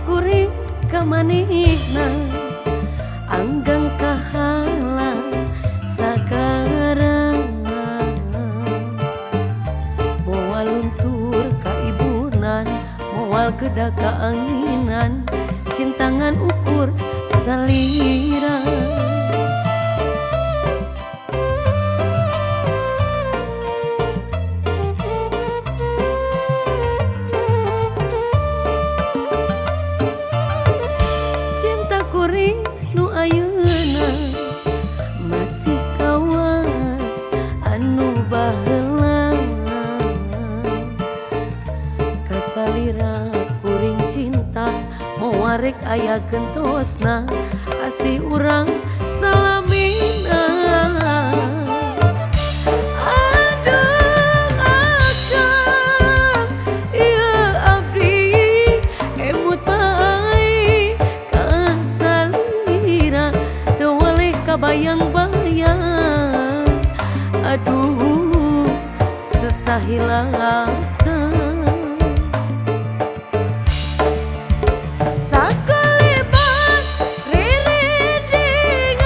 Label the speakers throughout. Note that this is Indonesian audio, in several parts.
Speaker 1: kuring kamanehna anggang kahala sagarang moal luntur ka ibunan moal kedah kaanginan cintangan ukur salira nu ayeuna masih kawas anu baheula kasalira kuring cinta moarek aya gentosna asih urang salamina bayang-bayang aduh sesahilana sakalibat riringan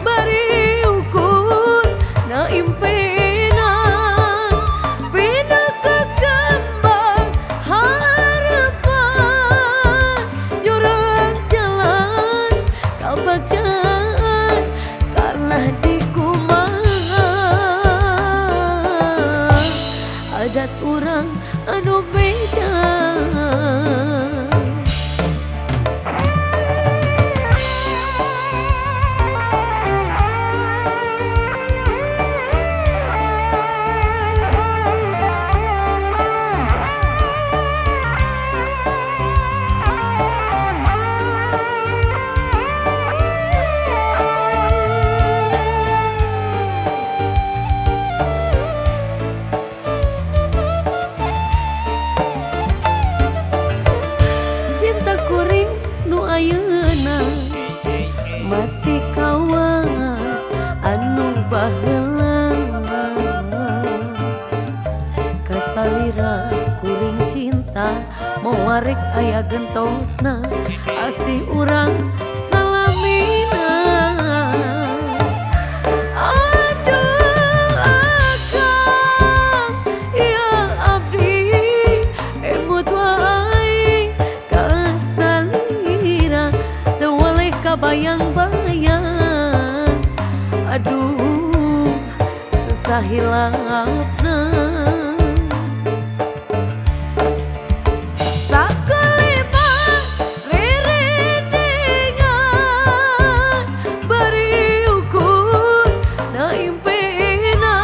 Speaker 1: bari ukur na impena pina kekembang harapan jurang jalan kabagja adat urang anu beda ayeuna masih kawas anu baheula kasalira kuring cinta moarek aya gentosna asih urang salamina aduh akang ya abdi emut wae bayang-bayang aduh sesahilapna sakalibat riringan bari ukur na impena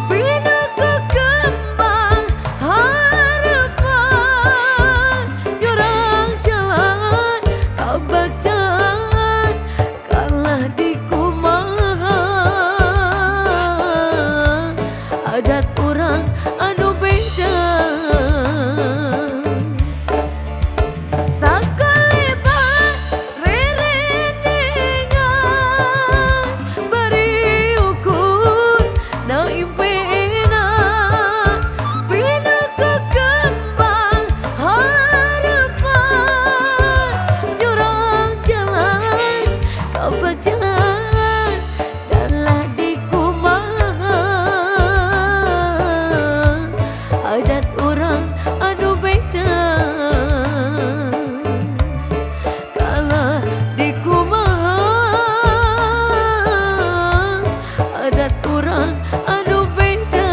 Speaker 1: pina kekembang harapan jurang jalan kabagja adat urang anu beda sakalibat riringan bari ukur na impena pina kekembang harapan jurang jalan kabagjan dalah adat urang anu beda kalah di kumaha adat urang anu beda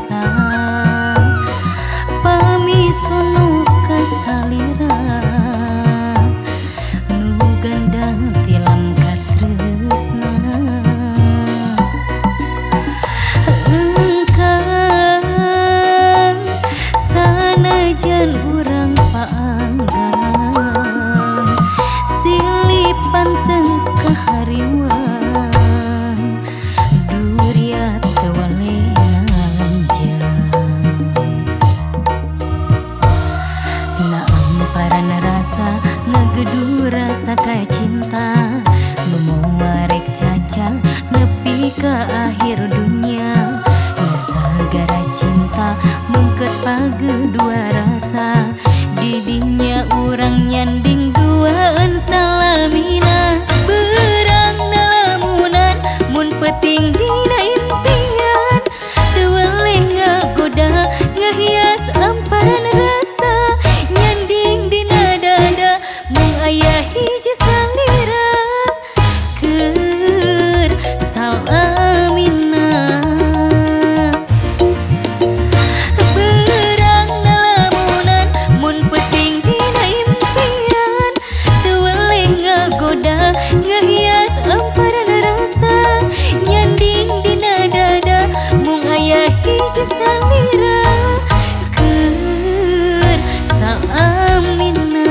Speaker 2: rasa pamisono kasalira nu gandang tilam katresna engkang sanajan urang paanggan silih panteng kahariwan duriat tewale parana rasa ngegedu rasa kaya cinta memuarek cacal nepi ke akhir dunia segara cinta mengket page dua rasa didinya urang nyanding duaan salamina berang nalamunan mun peting dina impian teweleh ngagoda ngahias amparan rasa ayah hiji salira keur salamina berang nalamunan mun peting dina impian teweleh ngagoda ngahias amparan rasa nyanding dina dada mung ayah hiji salira keur salamina.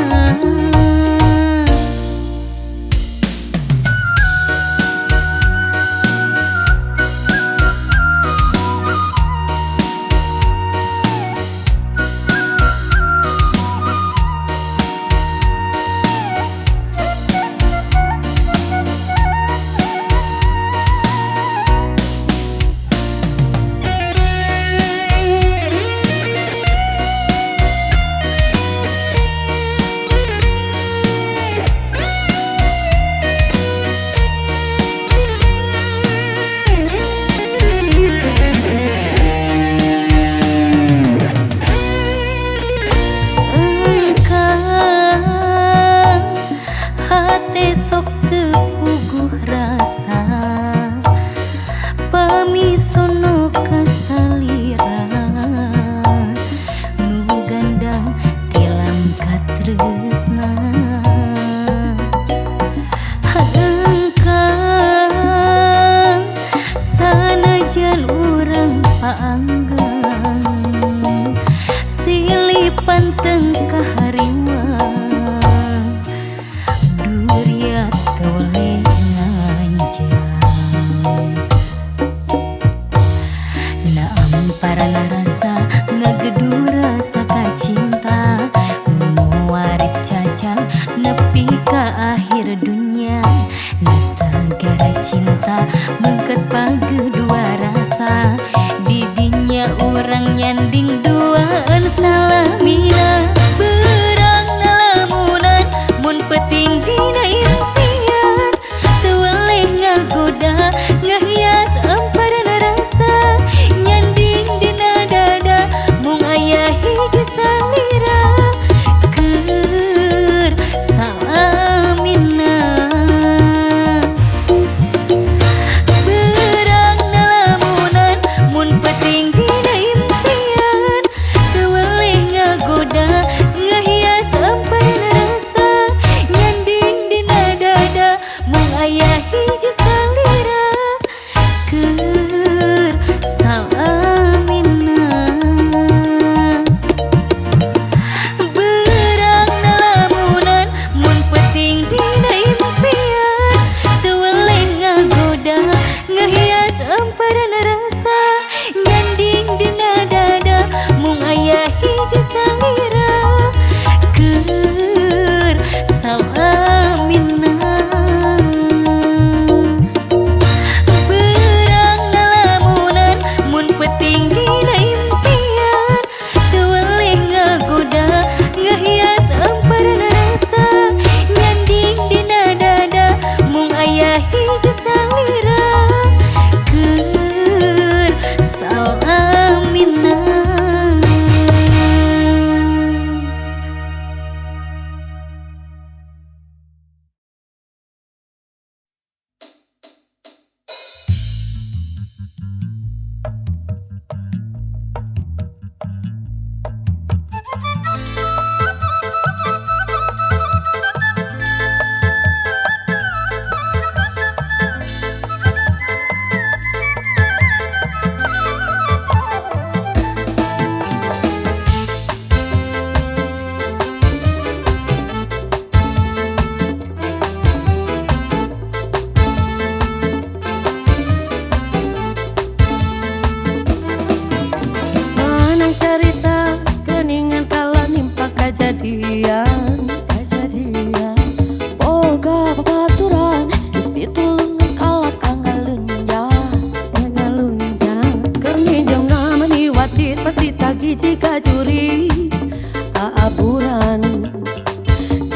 Speaker 2: Sok tepuguh rasa pamisono kasalira nu gandang tilam katresna engkang sanajan urang paanggan silih panteng kahariwan teweleh nganjang naam parana rasa ngagedu rasa kacinta memuarek cacal nepi ka akhir dunia nasagara cinta mengket page dua rasa didinya urang nyanding duaan salamina berang nalamunan mun peting dina impian teweleh ngagoda ngahias amparan rasa nyanding dina dada mung ayah hiji salira keur salamina berang nalamunan mun peting dina impian teweleh ngagoda
Speaker 1: orang cerita keningan kala nimpa kejadian.
Speaker 2: Boga babaturan geus pitulungan kala kangalunja.
Speaker 1: Kerni jongna meniwatit pasti tagi jika juri aaburan.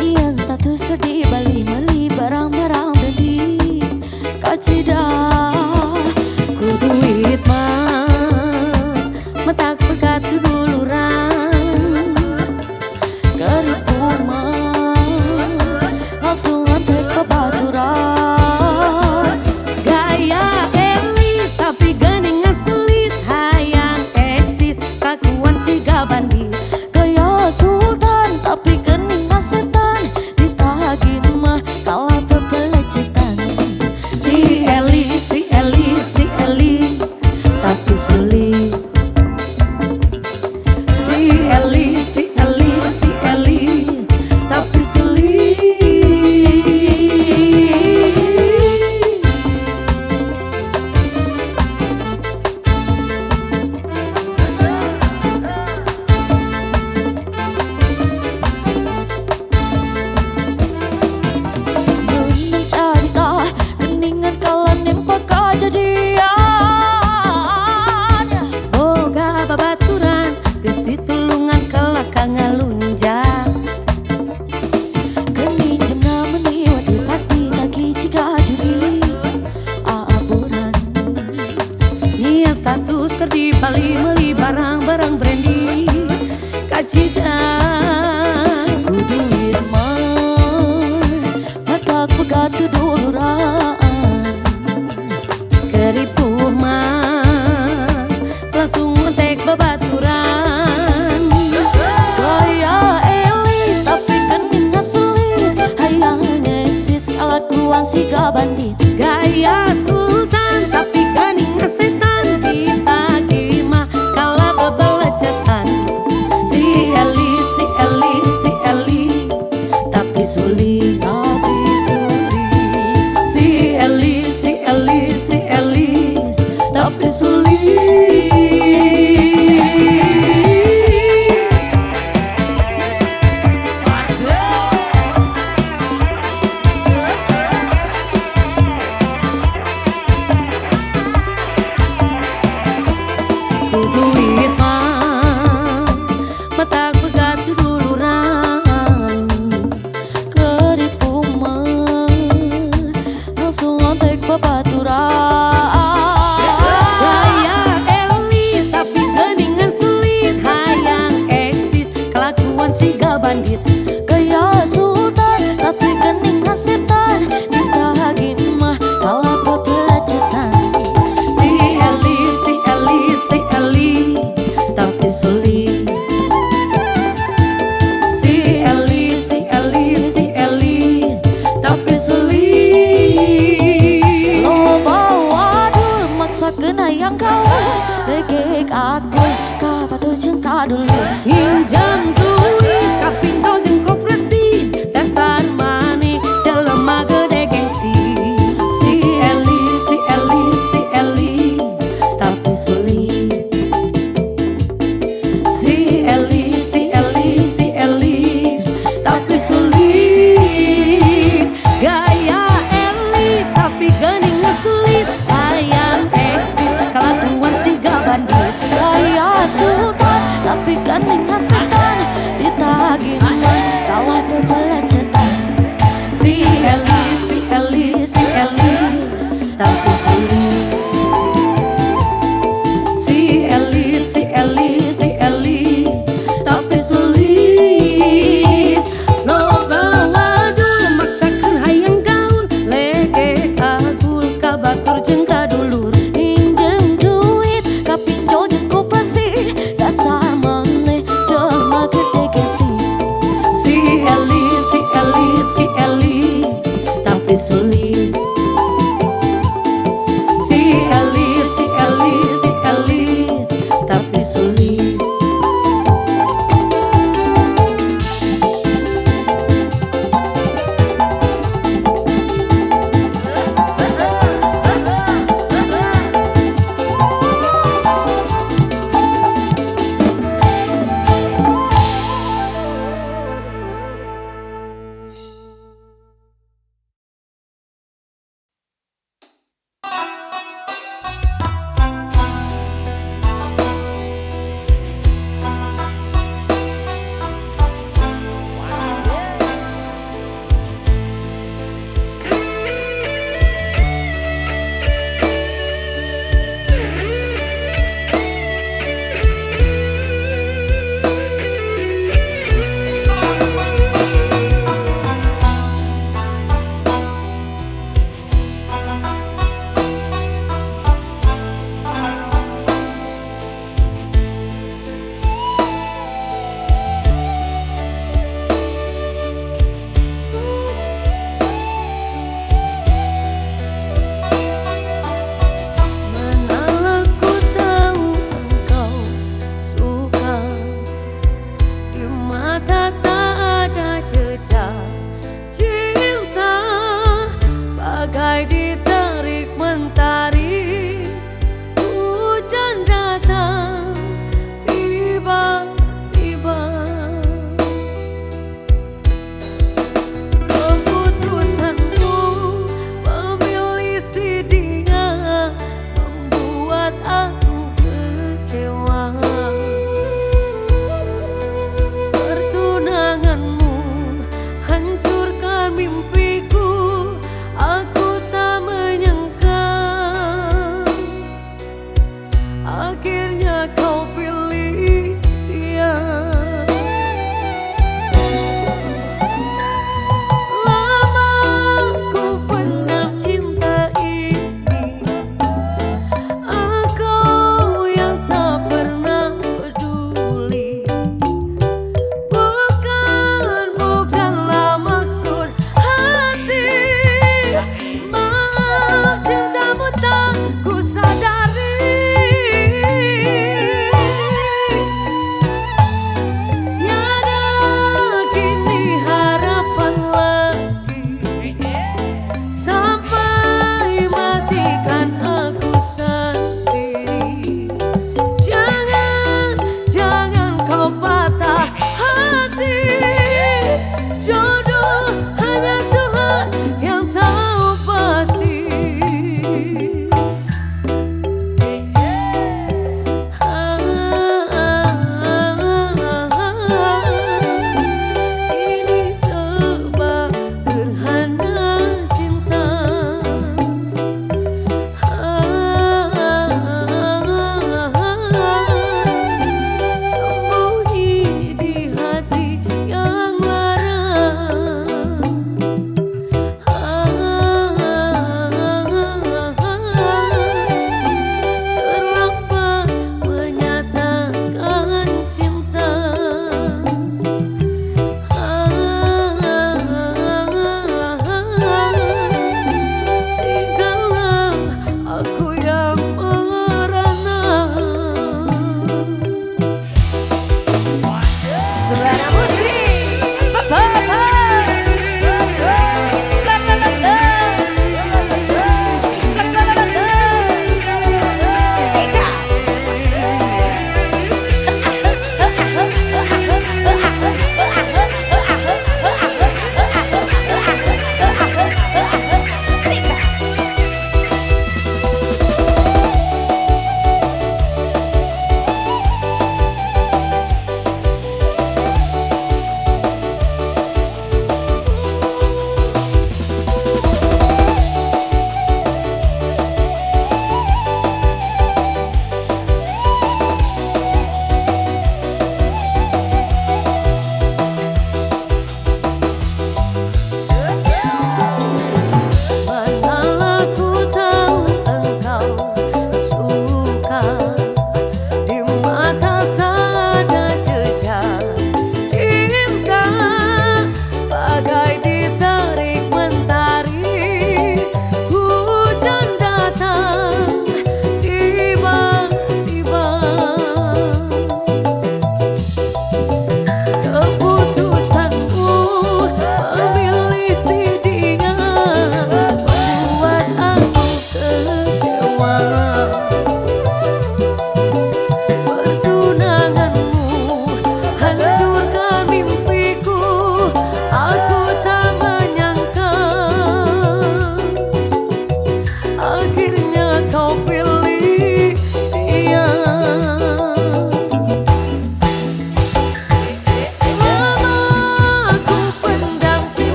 Speaker 2: Ian status keur di Bali meuli barang-barang branding kacida
Speaker 1: Ku duit mah matak pegat duluran.
Speaker 2: keribu mah langsung antek babaturan.
Speaker 1: Gaya elit tapi gening ngeselit, hayang eksis kakuan siga bandit.
Speaker 2: Gaya sultan tapi gening setan ditagi mah kalah pepelecetan.
Speaker 1: Si Eli, si Eli, si Eli tapi sulit. Si Eli, si Eli, si Eli tapi sulit.
Speaker 2: Mencarita keningan kala nimpa kejadian.
Speaker 1: Boga babaturan geus ditulungan kala kangalunjak.
Speaker 2: Kening jemna meniwati pasti tagi jika juri aaburan.
Speaker 1: Nia status keur di Bali meuli barang-barang branding kacida.
Speaker 2: Ku duit mah matak pegat duluran.
Speaker 1: Keripuh mah langsung ngetek babaturan.
Speaker 2: Gaya elit tapi kening ngeselit, hayang eksis kalakuan siga bandit.
Speaker 1: Gaya sultan tapi gening ngesetan ditagi mah kala bebelecetan. Si Eli, si Eli, si Eli tapi sulit. Si Eli, si Eli, si Eli tapi sulit. Ku duit mah matak pegat duluran.
Speaker 2: Keripu mah langsung antek babaturan.
Speaker 1: Gaya elit tapi geningan sulit, hayang eksis kelakuan siga bandit.
Speaker 2: Gaya sultan tapi kening setan ditagi mah kalah pepelecetan.
Speaker 1: Si Eli, si Eli, si Eli tapi sulit. Si Eli, si Eli, si Eli tapi sulit.
Speaker 2: Loba wadul maksakeun hayang gaul legek aku ka batur jeung kadulu.
Speaker 1: Hinjam duit kapinjol jeung koperasi, dasar mani jelema gede gengsi. Si Eli, si Eli, si Eli tapi sulit. Si Eli, si Eli, si Eli tapi sulit. Gaya elit tapi gening ngesulit, hayang eksis kelakuan siga bandit.
Speaker 2: Gaya sultan tapi kening setan ditagi mah kalah pepelecetan.
Speaker 1: Si Eli, si Eli, si Eli tapi sulit. Si Eli, si Eli, si Eli tapi sulit. Loba wadul maksakeun hayang gaun, legek agul ka batur jeung kadulur.
Speaker 2: Pinjem duit kapinjol jeung koperasi, dasar maneh jelema gede gengsi.
Speaker 1: Si Eli,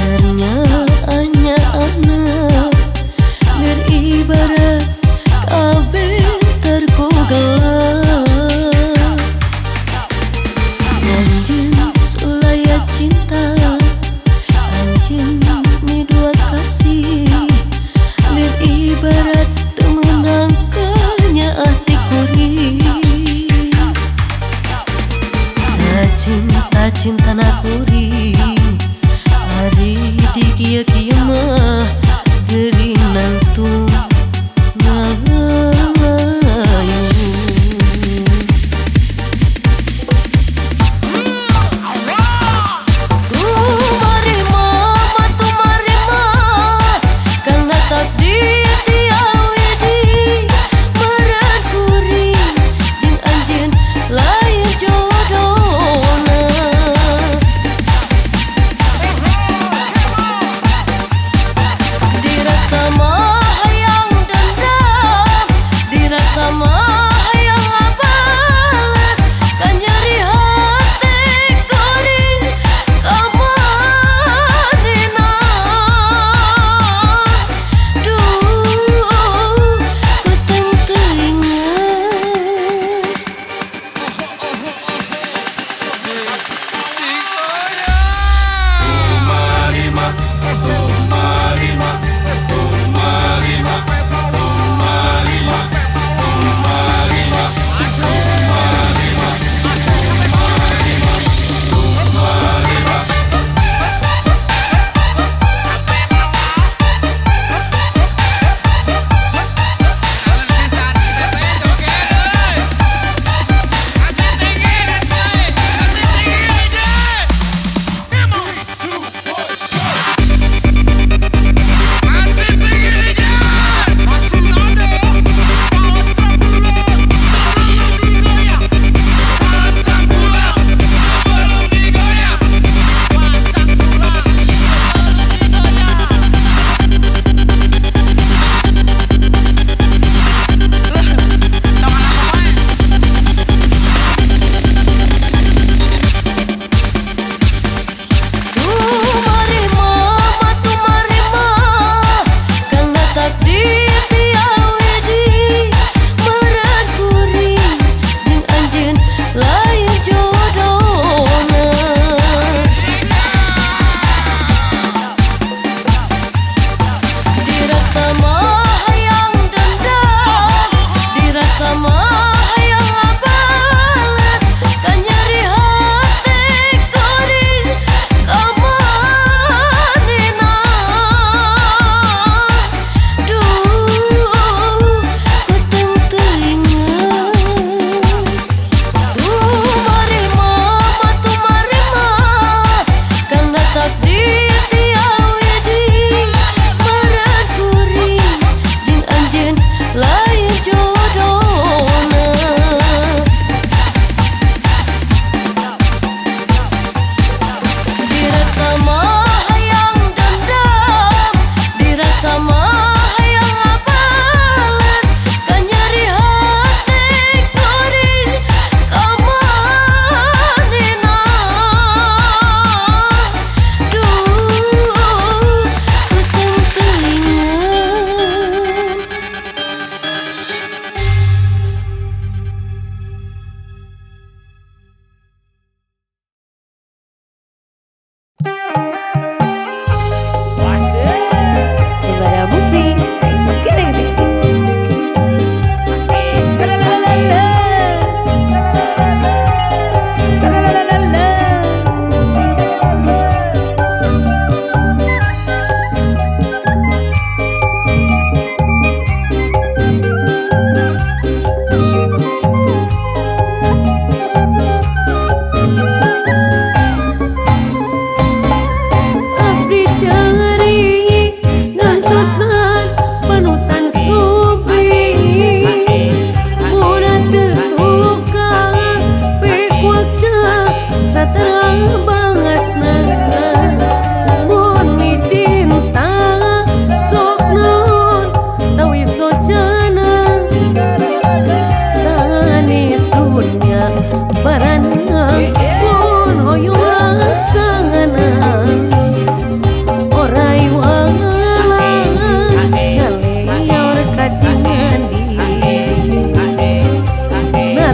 Speaker 2: Karena hanya anak beribarat kabeh terkugelap. Anjeun sulaya cinta, anjeun mi dua kasih, beribarat temenang hati kuring. Cinta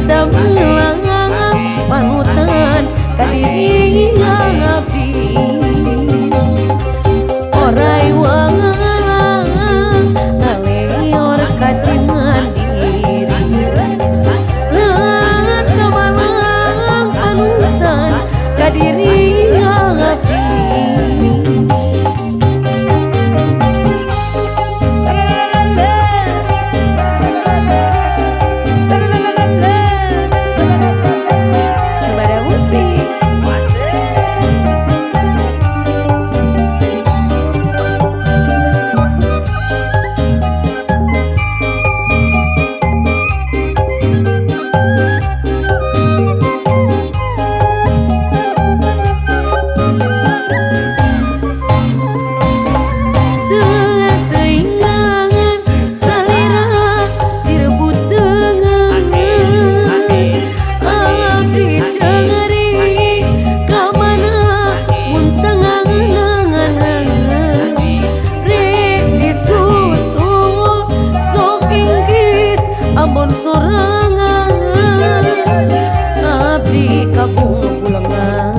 Speaker 1: Nata melang panutan kadiri abdi orai wangang ngaleor kacingan diri Nata melang panutan kadiri abdi Ambon sorangan abdi kabung pulangan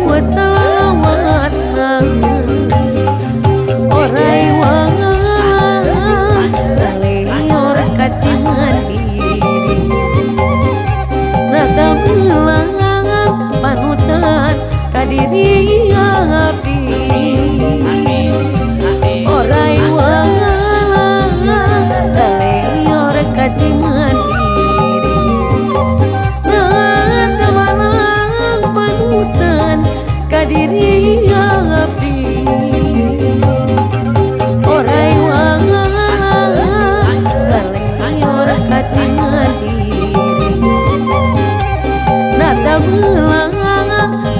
Speaker 1: wasalamasna orai wangan ngaleor kacingan diri Nata melang panutan kadiri abdi orai wangan ngaleor kacingan diri Nata melang panutan kadiri abdi orai wangan ngaleor kacingan diri Nata melang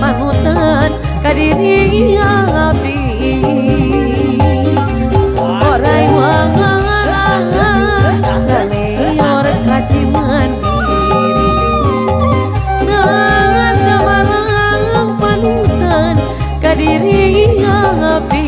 Speaker 1: panutan kadiri abdi orai wangan ngaleor kacingan diri Nata melang panutan kadiri abdi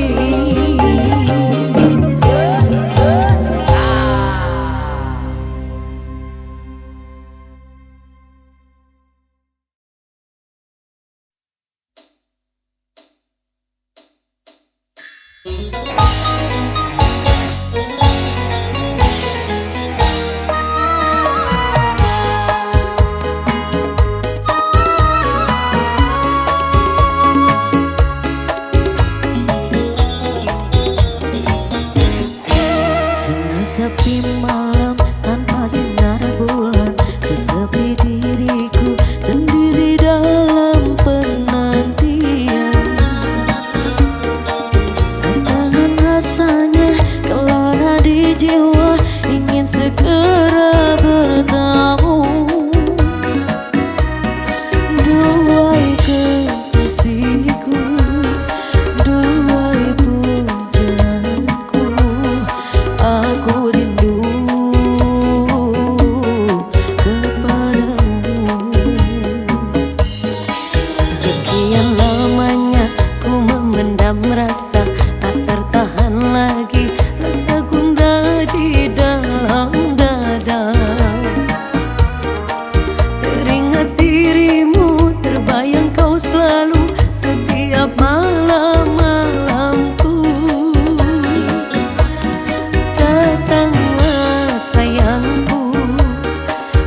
Speaker 1: Sepi malam tanpa sinar bulan, sesepi diriku sendiri dalam penantian. Tantangan rasanya kelana di jiwa, ingin segera bertemu. Duhai kekasihku, duhai pujaanku, aku rindu kepadamu. Sekian lamanya ku memendam rasa, tak tertahan lagi rasa gundah di dalam dada. Teringat dirimu, terbayang kau selalu setiap malam-malamku. Datanglah sayangku,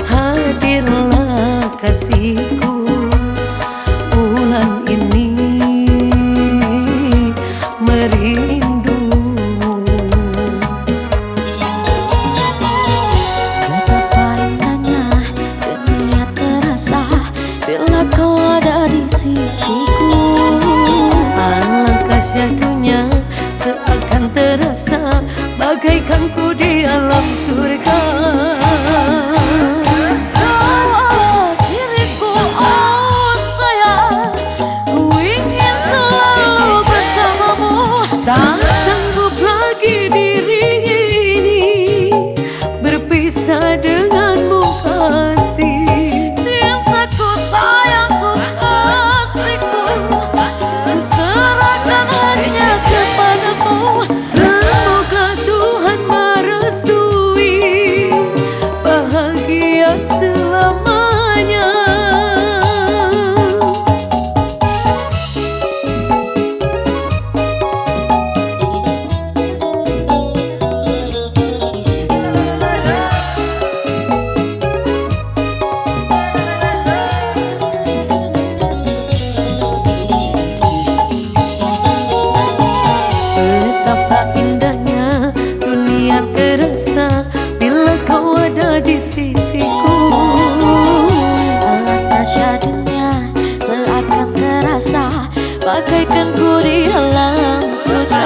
Speaker 1: hadirlah kasihku, bulan ini merindumu. Betapa indahnya dunia terasa bila kau ada di sisiku. Alangkah syahdunya seakan terasa bagaikan ku di alam surga. Diriku, oh sayang, ku ingin selalu bersamamu. Tak sanggup lagi diri ini berpisah denganmu kasih. Cintaku, sayangku, kasihku, ku serahkan hanya kepadamu. Semoga Tuhan merestui di sisiku.
Speaker 2: Alangkah syahdunya seakan terasa bagaikan ku di alam surga.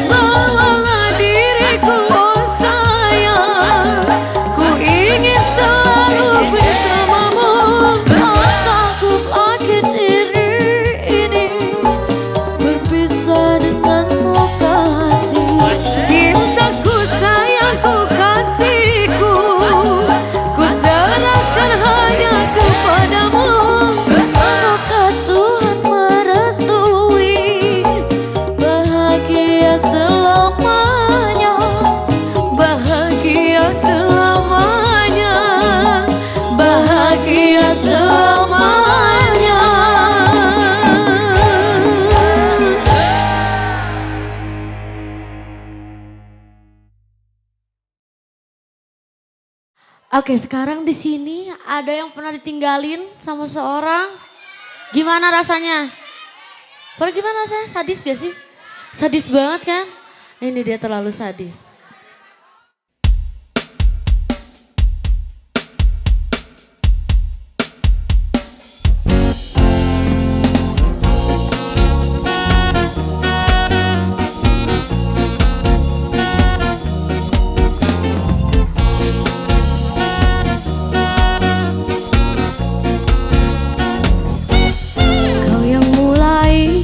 Speaker 1: Bawalah diriku oh sayang, ku ingin selalu bersamamu.
Speaker 2: Tak sanggup lagi diri ini berpisah denganmu kasih.
Speaker 1: Cintaku sayangku kasihku, ku serahkan hanya kepadamu.
Speaker 2: Semoga Tuhan merestui bahagia selamanya,
Speaker 1: Bahagia selamanya, bahagia selamanya.
Speaker 3: Oke, sekarang di sini ada yang pernah ditinggalin sama seorang. Gimana rasanya? Gimana rasanya? Sadis gak sih? Sadis banget kan? Ini dia terlalu sadis.
Speaker 1: Kau yang mulai,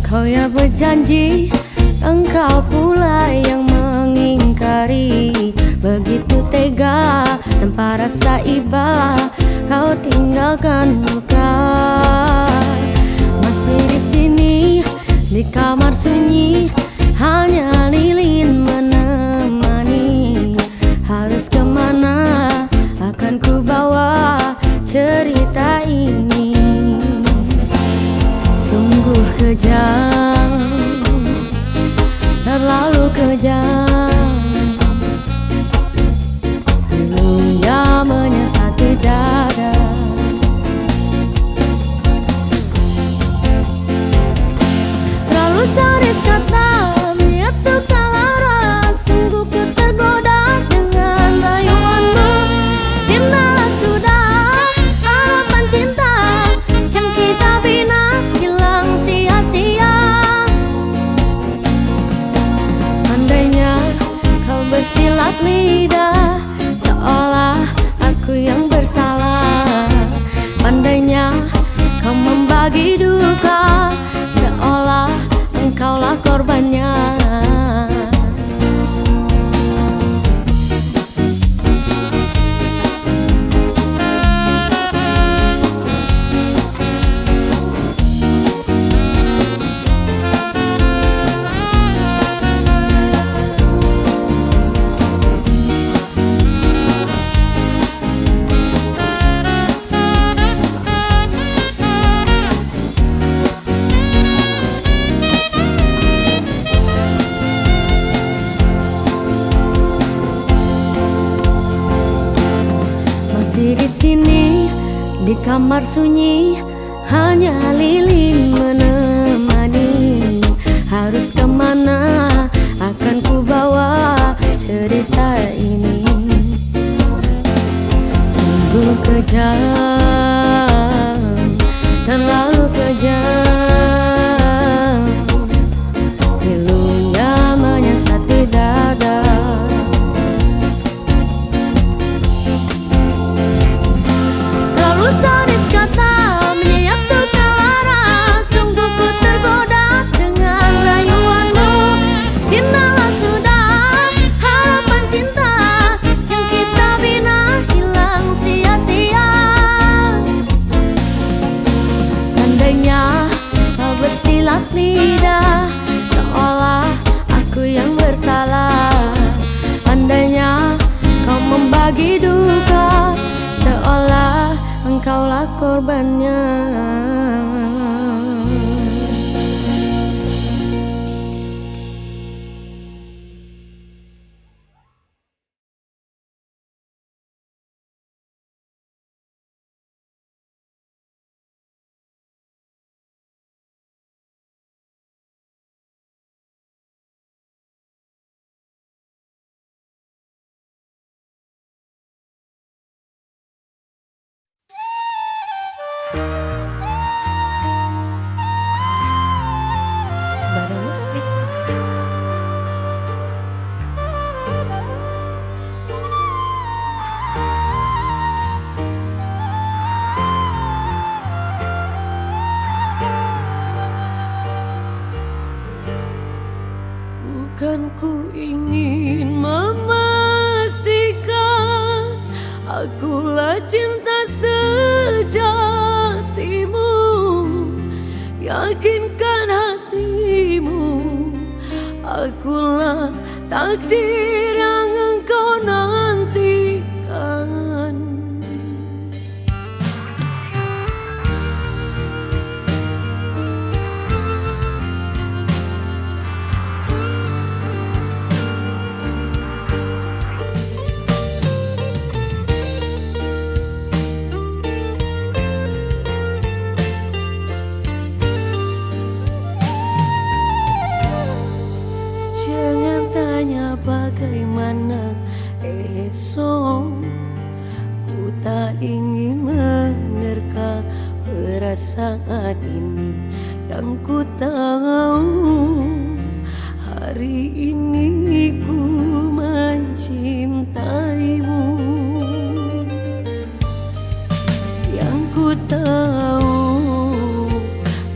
Speaker 1: kau yang berjanji, engkau pula yang mengingkari. Begitu tega tanpa rasa iba, kau tinggalkan luka. Masih di sini di kamar sunyi, hanya lilin menemani. Harus kemana akan ku bawa cerita ini? Sungguh kejam, terlalu kejam. Pilunya menyesati dada. Terlalu sadis kata menyatukan lara. Sungguh ku tergoda dengan rayuanmu. Cintalah sudah harapan cinta yang kita bina hilang sia-sia. Andainya kau bersilat lidah seolah aku yang bersalah. Pandainya kau membagi duka seolah engkaulah korbannya. Masih di sini di kamar sunyi, hanya lilin menemani. Harus kemana akan ku bawa cerita ini? Sungguh kejam, terlalu kejam. Pilunya menyesati dada. Terlalu sadis kata menyatukan lara. Sungguh ku tergoda dengan rayuanmu. Cintalah sudah harapan cinta yang kita bina hilang sia-sia. Andainya kau bersilat lidah seolah aku yang bersalah. Andainya kau membagi duka seolah engkaulah korbannya. Sembara musik. Bukan ku ingin memastikan akulah cinta sejatimu, yakinkan hatimu akulah takdir yang engkau nantikan. Jangan tanya bagaimana esok, ku tak ingin menerka perasaan ini. Yang ku tahu hari ini ku mencintaimu. Yang ku tahu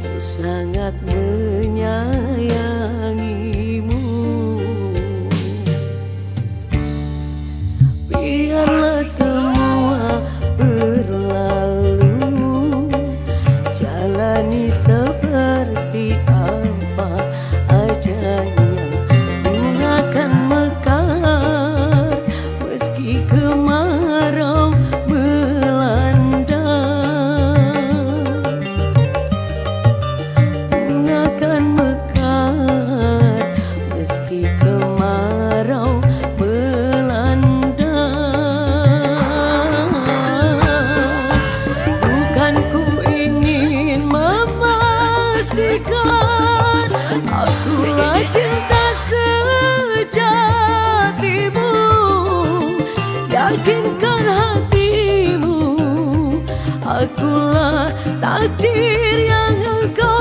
Speaker 1: ku sangat menyayangimu. Biarlah semua berlalu, jalani seperti apa adanya. Bunga akan mekar meski kemarau melanda. Bunga akan mekar meski kemarau melanda. Bukan ku ingin memastikan akulah cinta sejatimu, yakinkan hatimu akulah takdir yang engkau